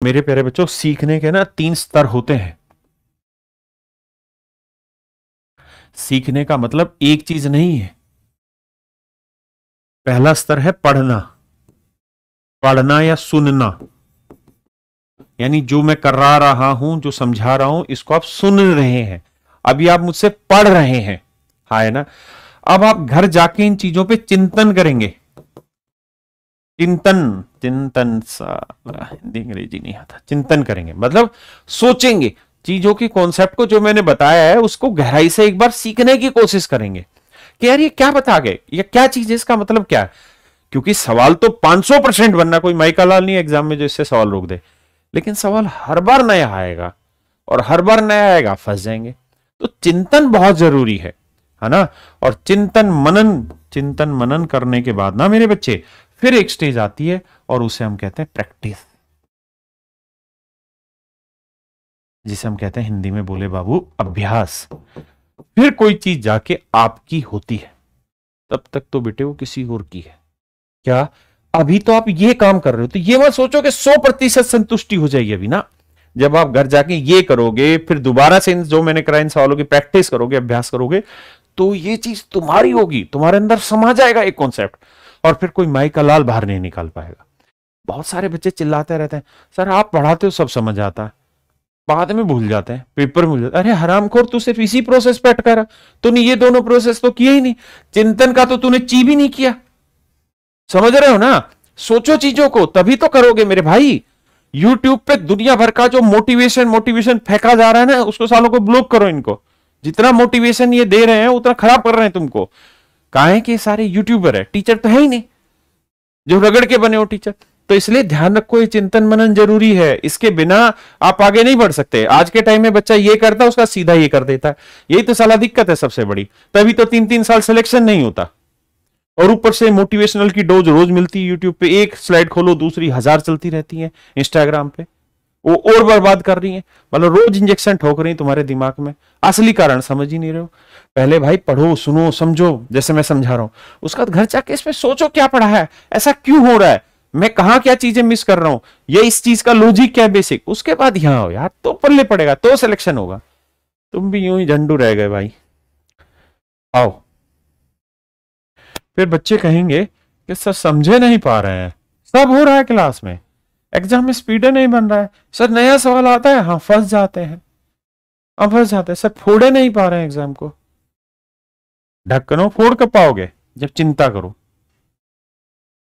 मेरे प्यारे बच्चों, सीखने के ना 3 स्तर होते हैं। सीखने का मतलब एक चीज नहीं है। पहला स्तर है पढ़ना, पढ़ना या सुनना, यानी जो मैं करा रहा हूं, जो समझा रहा हूं, इसको आप सुन रहे हैं। अभी आप मुझसे पढ़ रहे हैं, हाँ है ना। अब आप घर जाके इन चीजों पे चिंतन करेंगे। चिंतन, चिंतन हिंदी अंग्रेजी नहीं आता, चिंतन करेंगे मतलब सोचेंगे चीजों की, कॉन्सेप्ट को जो मैंने बताया है उसको गहराई से एक बार सीखने की कोशिश करेंगे कि यार ये क्या बता गए, ये क्या चीज है, इसका मतलब क्या है। क्योंकि सवाल तो 500% बनना, कोई माइका लाल नहीं एग्जाम में जो इससे सवाल रोक दे, लेकिन सवाल हर बार नया आएगा, और हर बार नया आएगा फंस जाएंगे। तो चिंतन बहुत जरूरी है ना। और चिंतन मनन करने के बाद ना मेरे बच्चे, फिर एक स्टेज आती है और उसे हम कहते हैं प्रैक्टिस, जिसे हम कहते हैं हिंदी में बोले बाबू अभ्यास। फिर कोई चीज जाके आपकी होती है, तब तक तो बेटे वो किसी और की है। क्या अभी तो आप ये काम कर रहे हो, तो ये मत सोचो कि 100% संतुष्टि हो जाएगी अभी ना। जब आप घर जाके ये करोगे, फिर दोबारा से जो मैंने कराया इन सवालों की प्रैक्टिस करोगे, अभ्यास करोगे, तो ये चीज तुम्हारी होगी, तुम्हारे अंदर समा जाएगा एक कॉन्सेप्ट, और फिर कोई माई का लाल बाहर नहीं निकाल पाएगा। बहुत सारे बच्चे चिल्लाते रहते हैं, सर आप पढ़ाते हो सब समझ आता है, बाद में भूल जाते हैं, पेपर में भूल जाते हैं। अरे हरामखोर, तू सिर्फ इसी प्रोसेस पे अटका रहा, तूने ये दोनों प्रोसेस तो किए ही नहीं, चिंतन का तो तूने ची भी नहीं किया। समझ रहे हो ना। सोचो चीजों को, तभी तो करोगे मेरे भाई। यूट्यूब पे दुनिया भर का जो मोटिवेशन फेंका जा रहा है ना, उसको सालों को ब्लॉक करो इनको। जितना मोटिवेशन ये दे रहे हैं उतना खराब कर रहे हैं तुमको। काहे कि सारे यूट्यूबर है, टीचर तो है ही नहीं जो रगड़ के बने हो टीचर। तो इसलिए ध्यान रखो, ये चिंतन मनन जरूरी है, इसके बिना आप आगे नहीं बढ़ सकते। आज के टाइम में बच्चा ये करता है, उसका सीधा ये कर देता है। यही तो साला दिक्कत है सबसे बड़ी, तभी तो 3-3 साल सिलेक्शन नहीं होता। और ऊपर से मोटिवेशनल की डोज रोज मिलती है यूट्यूब पे, एक स्लाइड खोलो दूसरी 1000 चलती रहती है इंस्टाग्राम पे, वो और बर्बाद कर रही है। मतलब रोज इंजेक्शन ठोक रही है तुम्हारे दिमाग में, असली कारण समझ ही नहीं रहे हो। पहले भाई पढ़ो, सुनो, समझो, जैसे मैं समझा रहा हूं, उसका घर जाके इसमें सोचो क्या पढ़ा है, ऐसा क्यों हो रहा है, मैं कहां क्या चीजें मिस कर रहा हूं, ये इस चीज का लॉजिक क्या है बेसिक, उसके बाद यहां हो यार, तो पल्ले पड़ेगा, तो सिलेक्शन होगा। तुम भी यूं ही झंडू रह गए भाई। आओ, फिर बच्चे कहेंगे कि सर समझे नहीं पा रहे हैं, सब हो रहा है क्लास में, एग्जाम में स्पीड नहीं बन रहा है, सर नया सवाल आता है, हाँ फंस जाते हैं, अब फंस जाते हैं, सर फोड़े नहीं पा रहे हैं एग्जाम को। ढक्कनों फोड़ कब पाओगे, जब चिंता करो।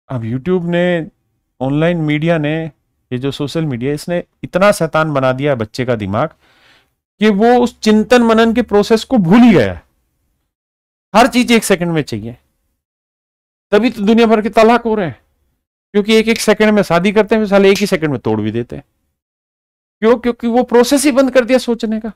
अब यूट्यूब ने, ऑनलाइन मीडिया ने, ये जो सोशल मीडिया, इसने इतना शैतान बना दिया है बच्चे का दिमाग कि वो उस चिंतन मनन के प्रोसेस को भूल ही गया है। हर चीज 1 सेकंड में चाहिए, तभी तो दुनिया भर के तलाक हो रहे हैं, क्योंकि 1-1 सेकंड में शादी करते हैं, साले 1 ही सेकंड में तोड़ भी देते हैं। क्यों? क्योंकि वो प्रोसेस ही बंद कर दिया सोचने का।